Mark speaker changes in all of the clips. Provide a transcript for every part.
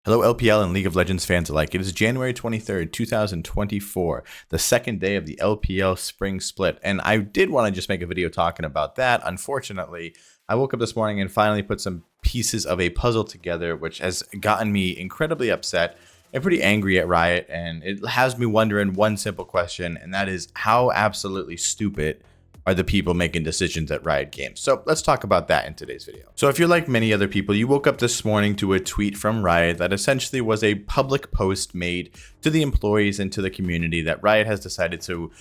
Speaker 1: Hello, LPL and League of Legends fans alike. It is January 23rd, 2024, the second day of the LPL spring split. And I did want to just make a video talking about that. Unfortunately, I woke up this morning and finally put some pieces of a puzzle together, which has gotten me incredibly upset and pretty angry at Riot. And it has me wondering one simple question, and that is how absolutely stupid are the people making decisions at Riot Games. So let's talk about that in today's video. So if you're like many other people, you woke up this morning to a tweet from Riot that essentially was a public post made to the employees and to the community that Riot has decided to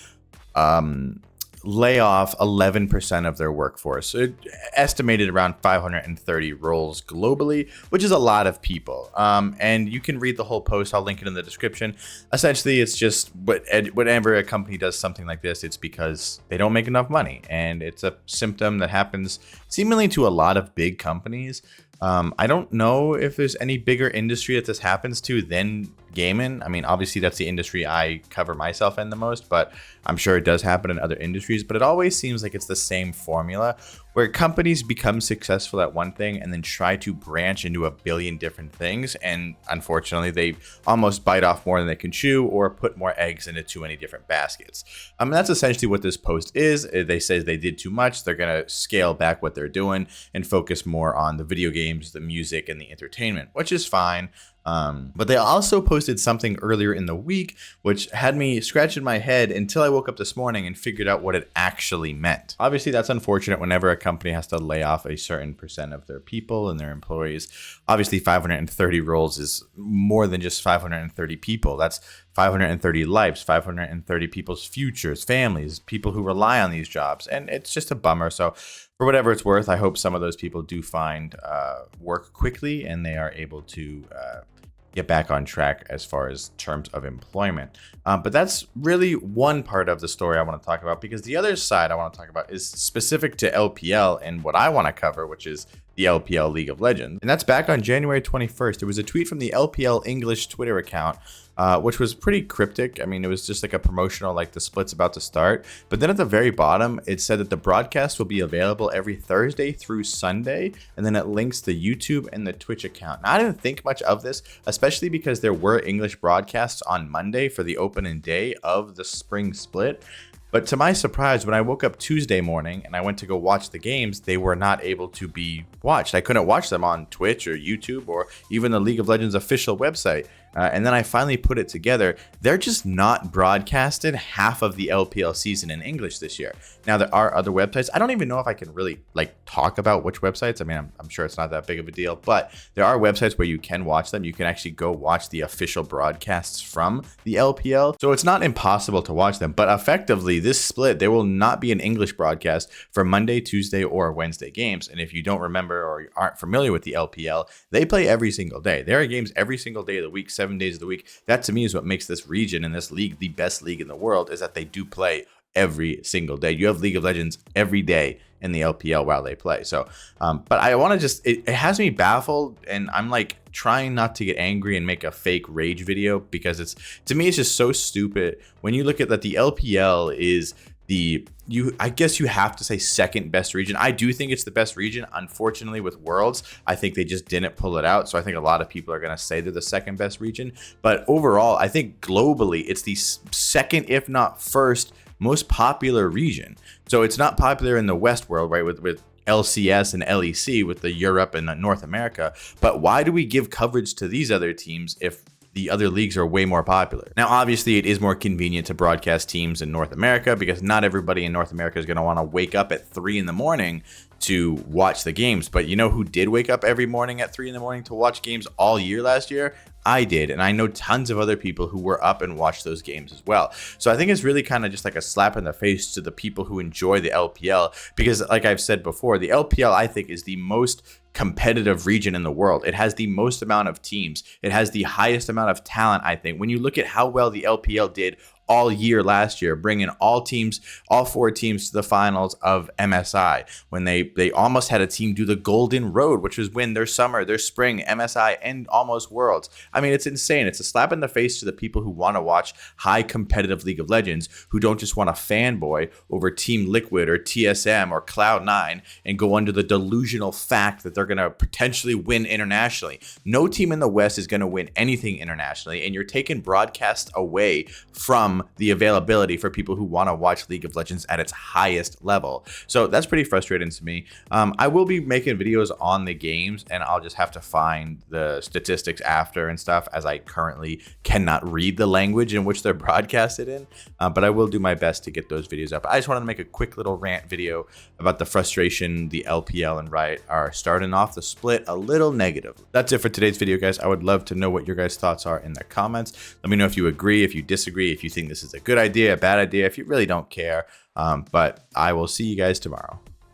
Speaker 1: lay off 11% of their workforce. So it estimated around 530 roles globally, which is a lot of people. And you can read the whole post. I'll link it in the description. Essentially, it's just whenever a company does something like this, it's because they don't make enough money. And it's a symptom that happens seemingly to a lot of big companies. I don't know if there's any bigger industry that this happens to than gaming. I mean, obviously that's the industry I cover myself in the most, but I'm sure it does happen in other industries. But it always seems like it's the same formula where companies become successful at one thing and then try to branch into a billion different things. And unfortunately, they almost bite off more than they can chew or put more eggs into too many different baskets. That's essentially what this post is. They say they did too much. They're going to scale back what they're doing and focus more on the video games, the music, and the entertainment, which is fine. But they also posted something earlier in the week, which had me scratching my head until I woke up this morning and figured out what it actually meant. Obviously, that's unfortunate whenever a company has to lay off a certain percent of their people and their employees. Obviously, 530 roles is more than just 530 people. That's 530 lives, 530 people's futures, families, people who rely on these jobs. And it's just a bummer. So for whatever it's worth, I hope some of those people do find work quickly and they are able to get back on track as far as terms of employment. But that's really one part of the story I want to talk about, because the other side I want to talk about is specific to LPL and what I want to cover, which is the LPL League of Legends. And that's back on January 21st. There was a tweet from the LPL English Twitter account, which was pretty cryptic. I mean, it was just like a promotional, like the split's about to start. But then at the very bottom, it said that the broadcast will be available every Thursday through Sunday. And then it links the YouTube and the Twitch account. Now, I didn't think much of this, especially because there were English broadcasts on Monday for the opening day of the spring split. But to my surprise, when I woke up Tuesday morning and I went to go watch the games, they were not able to be watched. I couldn't watch them on Twitch or YouTube or even the League of Legends official website. And then I finally put it together. They're just not broadcasted half of the LPL season in English this year. Now, there are other websites. I don't even know if I can really talk about which websites. I mean, I'm sure it's not that big of a deal, but there are websites where you can watch them. You can actually go watch the official broadcasts from the LPL. So it's not impossible to watch them, but effectively this split, there will not be an English broadcast for Monday, Tuesday, or Wednesday games. And if you don't remember or aren't familiar with the LPL, they play every single day. There are games every single day of the week, 7 days of the week. That to me is what makes this region and this league the best league in the world, is that they do play every single day. You have League of Legends every day in the LPL while they play. So, but I want to just, it has me baffled, and I'm like trying not to get angry and make a fake rage video, because it's, to me, it's just so stupid when you look at that the LPL is I guess you have to say second best region. I do think it's the best region. Unfortunately, with Worlds, I think they just didn't pull it out. So I think a lot of people are going to say they're the second best region. But overall, I think globally, it's the second, if not first, most popular region. So it's not popular in the West world, right, with LCS and LEC, with the Europe and North America. But why do we give coverage to these other teams if the other leagues are way more popular? Now, obviously, it is more convenient to broadcast teams in North America, because not everybody in North America is going to want to wake up at 3 in the morning to watch the games. But you know who did wake up every morning at 3 in the morning to watch games all year last year? I did, and I know tons of other people who were up and watched those games as well. So I think it's really kind of just like a slap in the face to the people who enjoy the LPL, because like I've said before, the LPL, I think, is the most competitive region in the world. It has the most amount of teams. It has the highest amount of talent, I think. When you look at how well the LPL did all year last year, bringing all 4 teams to the finals of MSI when they almost had a team do the Golden Road, which was win their summer, their spring, MSI, and almost Worlds. I mean, it's insane. It's a slap in the face to the people who want to watch high competitive League of Legends, who don't just want to fanboy over Team Liquid or TSM or Cloud9 and go under the delusional fact that they're going to potentially win internationally. No team in the West is going to win anything internationally, and you're taking broadcast away from the availability for people who want to watch League of Legends at its highest level. So that's pretty frustrating to me. I will be making videos on the games, and I'll just have to find the statistics after and stuff, as I currently cannot read the language in which they're broadcasted in, but I will do my best to get those videos up. I just wanted to make a quick little rant video about the frustration the LPL and Riot are starting off the split a little negative. That's it for today's video, guys. I would love to know what your guys' thoughts are in the comments. Let me know if you agree, if you disagree, if you think this is a good idea, a bad idea, if you really don't care. But I will see you guys tomorrow.